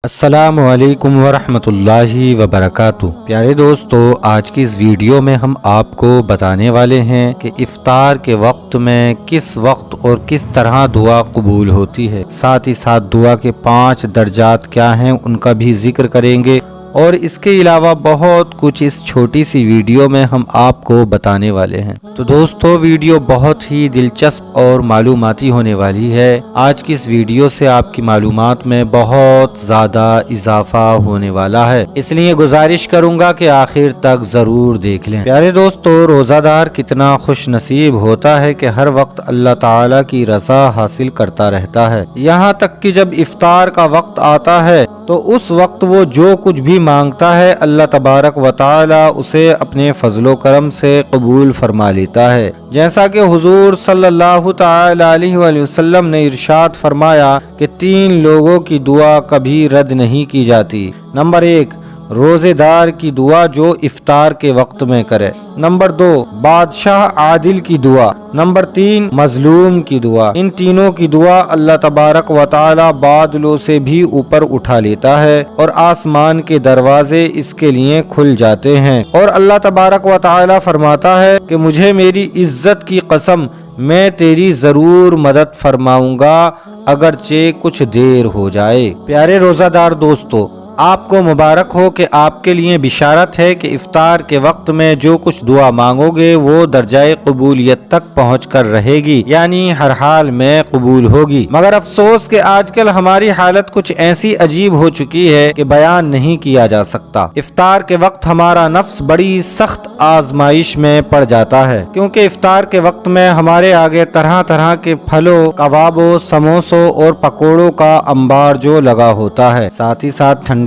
السلام علیکم ورحمۃ اللہ وبرکاتہ۔ پیارے دوستو، آج کی اس ویڈیو میں ہم آپ کو بتانے والے ہیں کہ افطار کے وقت میں کس وقت اور کس طرح دعا قبول ہوتی ہے، ساتھ ہی ساتھ دعا کے 5 درجات کیا ہیں ان کا بھی ذکر کریں گے، اور اس کے علاوہ بہت کچھ اس چھوٹی سی ویڈیو میں ہم آپ کو بتانے والے ہیں۔ تو دوستو، ویڈیو بہت ہی دلچسپ اور معلوماتی ہونے والی ہے۔ آج کی اس ویڈیو سے آپ کی معلومات میں بہت زیادہ اضافہ ہونے والا ہے، اس لیے گزارش کروں گا کہ آخر تک ضرور دیکھ لیں۔ پیارے دوستو، روزہ دار کتنا خوش نصیب ہوتا ہے کہ ہر وقت اللہ تعالی کی رضا حاصل کرتا رہتا ہے، یہاں تک کہ جب افطار کا وقت آتا ہے تو اس وقت وہ جو کچھ بھی مانگتا ہے اللہ تبارک و تعالی اسے اپنے فضل و کرم سے قبول فرما لیتا ہے، جیسا کہ حضور صلی اللہ تعالی علیہ وآلہ وسلم نے ارشاد فرمایا کہ 3 لوگوں کی دعا کبھی رد نہیں کی جاتی۔ نمبر 1، روزے دار کی دعا جو افطار کے وقت میں کرے۔ نمبر 2، بادشاہ عادل کی دعا۔ نمبر 3، مظلوم کی دعا۔ ان تینوں کی دعا اللہ تبارک و تعالی بادلوں سے بھی اوپر اٹھا لیتا ہے اور آسمان کے دروازے اس کے لیے کھل جاتے ہیں، اور اللہ تبارک و تعالی فرماتا ہے کہ مجھے میری عزت کی قسم، میں تیری ضرور مدد فرماؤں گا اگرچہ کچھ دیر ہو جائے۔ پیارے روزہ دار دوستو، آپ کو مبارک ہو کہ آپ کے لیے بشارت ہے کہ افطار کے وقت میں جو کچھ دعا مانگو گے وہ درجہ قبولیت تک پہنچ کر رہے گی، یعنی ہر حال میں قبول ہوگی۔ مگر افسوس کہ آج کل ہماری حالت کچھ ایسی عجیب ہو چکی ہے کہ بیان نہیں کیا جا سکتا۔ افطار کے وقت ہمارا نفس بڑی سخت آزمائش میں پڑ جاتا ہے، کیونکہ افطار کے وقت میں ہمارے آگے طرح طرح کے پھلوں، کبابوں، سموسوں اور پکوڑوں کا انبار جو لگا ہوتا ہے، ساتھ ہی ساتھ ٹھنڈے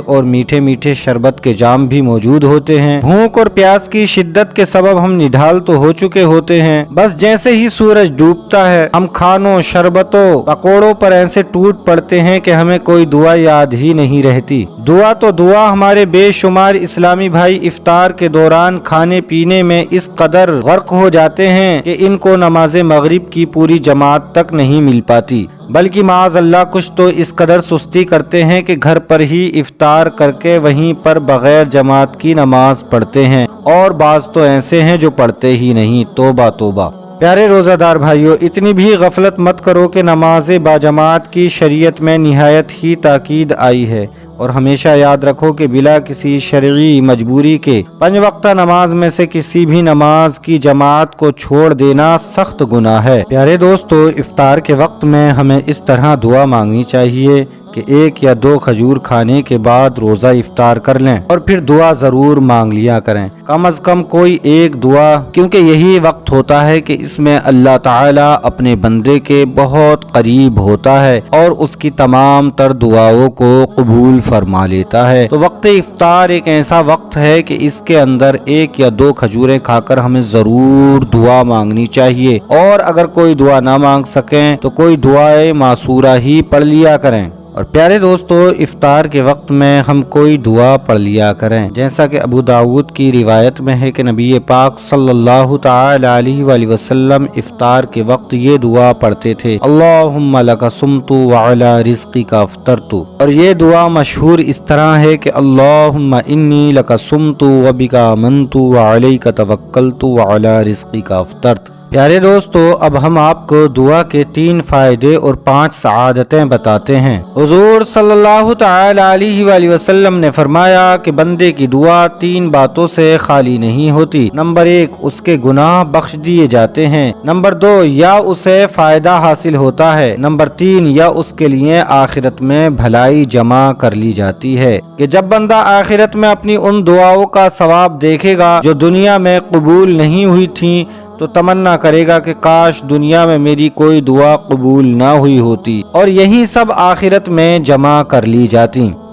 اور میٹھے میٹھے شربت کے جام بھی موجود ہوتے ہیں۔ بھوک اور پیاس کی شدت کے سبب ہم نڈھال تو ہو چکے ہوتے ہیں، بس جیسے ہی سورج ڈوبتا ہے ہم کھانوں، شربتوں، پکوڑوں پر ایسے ٹوٹ پڑتے ہیں کہ ہمیں کوئی دعا یاد ہی نہیں رہتی۔ دعا تو دعا، ہمارے بے شمار اسلامی بھائی افطار کے دوران کھانے پینے میں اس قدر غرق ہو جاتے ہیں کہ ان کو نماز مغرب کی پوری جماعت تک نہیں مل پاتی، بلکہ معاذ اللہ کچھ تو اس قدر سستی کرتے ہیں کہ گھر پر ہی افطار کر کے وہیں پر بغیر جماعت کی نماز پڑھتے ہیں، اور بعض تو ایسے ہیں جو پڑھتے ہی نہیں۔ توبہ توبہ۔ پیارے روزہ دار بھائیو، اتنی بھی غفلت مت کرو کہ نماز باجماعت کی شریعت میں نہایت ہی تاکید آئی ہے، اور ہمیشہ یاد رکھو کہ بلا کسی شرعی مجبوری کے 5 وقتہ نماز میں سے کسی بھی نماز کی جماعت کو چھوڑ دینا سخت گناہ ہے۔ پیارے دوستو، افطار کے وقت میں ہمیں اس طرح دعا مانگنی چاہیے کہ 1 یا 2 کھجور کھانے کے بعد روزہ افطار کر لیں، اور پھر دعا ضرور مانگ لیا کریں، کم از کم کوئی ایک دعا، کیونکہ یہی وقت ہوتا ہے کہ اس میں اللہ تعالی اپنے بندے کے بہت قریب ہوتا ہے اور اس کی تمام تر دعاؤں کو قبول فرما لیتا ہے۔ تو وقت افطار ایک ایسا وقت ہے کہ اس کے اندر 1 یا 2 کھجوریں کھا کر ہمیں ضرور دعا مانگنی چاہیے، اور اگر کوئی دعا نہ مانگ سکیں تو کوئی دعائے معصورہ ہی پڑھ لیا کریں۔ اور پیارے دوستو، افطار کے وقت میں ہم کوئی دعا پڑھ لیا کریں، جیسا کہ ابو داؤد کی روایت میں ہے کہ نبی پاک صلی اللہ تعالی علیہ وآلہ وسلم افطار کے وقت یہ دعا پڑھتے تھے: اللہم لک صمت وعلی رزقک افطرت۔ اور یہ دعا مشہور اس طرح ہے کہ اللہم انی لک صمت وبک آمنت وعلیک توکلت وعلی رزقک افطرت۔ پیارے دوستو، اب ہم آپ کو دعا کے 3 فائدے اور 5 سعادتیں بتاتے ہیں۔ حضور صلی اللہ تعالی علیہ وآلہ وسلم نے فرمایا کہ بندے کی دعا 3 باتوں سے خالی نہیں ہوتی۔ نمبر 1، اس کے گناہ بخش دیے جاتے ہیں۔ نمبر 2، یا اسے فائدہ حاصل ہوتا ہے۔ نمبر 3، یا اس کے لیے آخرت میں بھلائی جمع کر لی جاتی ہے، کہ جب بندہ آخرت میں اپنی ان دعاؤں کا ثواب دیکھے گا جو دنیا میں قبول نہیں ہوئی تھیں تو تمنا کرے گا کہ کاش دنیا میں میری کوئی دعا قبول نہ ہوئی ہوتی اور یہی سب آخرت میں جمع کر لی جاتی۔